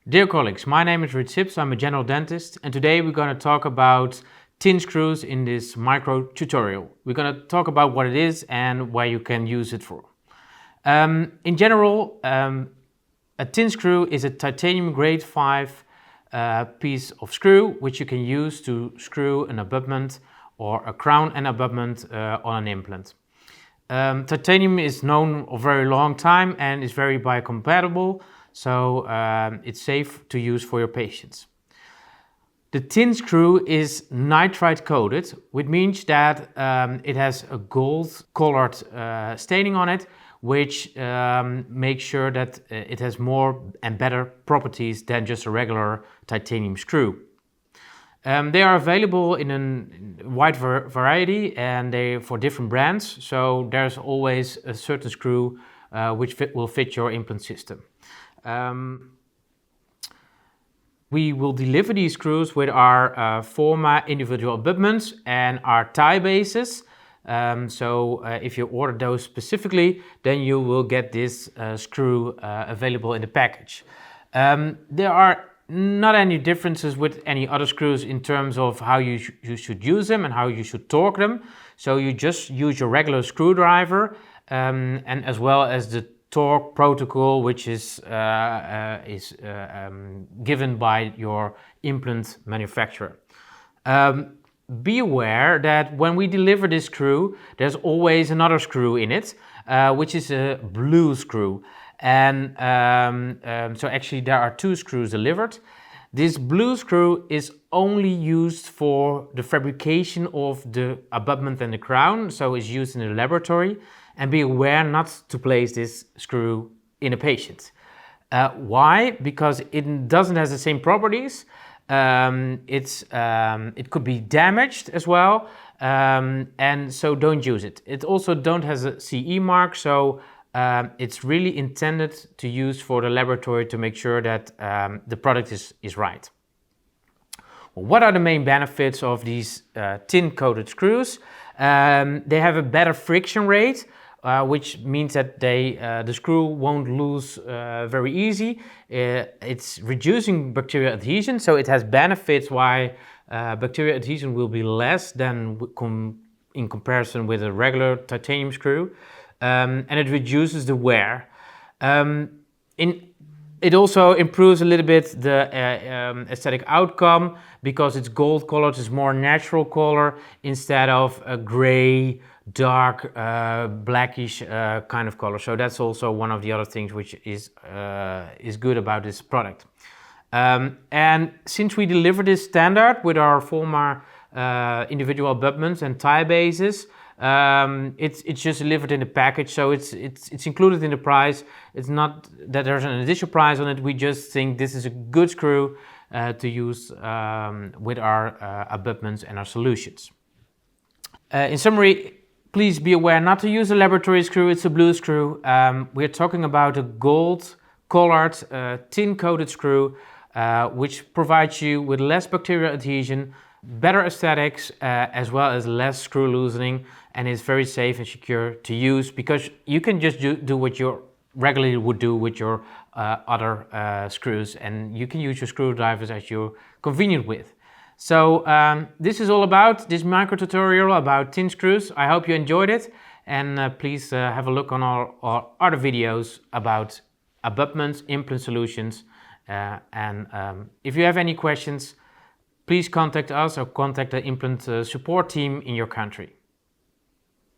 Dear colleagues, my name is Rich Sips, I'm a general dentist, and today we're going to talk about tin screws in this micro tutorial. We're going to talk about what it is and why you can use it for. In general, a tin screw is a titanium grade 5 piece of screw which you can use to screw an abutment or a crown and abutment on an implant. Titanium is known a very long time and is very biocompatible, so it's safe to use for your patients. The tin screw is nitride coated, which means that it has a gold colored staining on it, which makes sure that it has more and better properties than just a regular titanium screw. They are available in a wide variety and they for different brands, so there's always a certain screw which will fit your implant system. We will deliver these screws with our former individual abutments and our tie bases. If you order those specifically, then you will get this screw available in the package. There are not any differences with any other screws in terms of how you should use them and how you should torque them. So you just use your regular screwdriver and as well as the torque protocol, which is given by your implant manufacturer. Be aware that when we deliver this screw, there's always another screw in it, which is a blue screw. And so actually there are two screws delivered. This blue screw is only used for the fabrication of the abutment and the crown, so it's used in the laboratory. And be aware not to place this screw in a patient. Why? Because it doesn't have the same properties. It could be damaged as well, and so don't use it. It also don't have a CE mark, so it's really intended to use for the laboratory to make sure that the product is right. Well, what are the main benefits of these tin-coated screws? They have a better friction rate, which means that the screw won't lose very easy. It's reducing bacterial adhesion, so it has benefits why bacterial adhesion will be less than in comparison with a regular titanium screw, and it reduces the wear. It also improves a little bit the aesthetic outcome because it's gold colored, it's more natural color instead of a gray, dark, blackish kind of color. So that's also one of the other things which is good about this product. And since we deliver this standard with our former individual abutments and tie bases, it's just delivered in the package, so it's included in the price. It's not that there's an additional price on it. We just think this is a good screw to use with our abutments and our solutions. In summary, please be aware not to use a laboratory screw. It's a blue screw. We're talking about a gold colored tin-coated screw which provides you with less bacterial adhesion, better aesthetics, as well as less screw loosening, and is very safe and secure to use because you can just do what you regularly would do with your other screws, and you can use your screwdrivers as you're convenient with. So this is all about this micro tutorial about tin screws. I hope you enjoyed it, and please have a look on our other videos about abutments, implant solutions, and if you have any questions, please contact us or contact the implant support team in your country.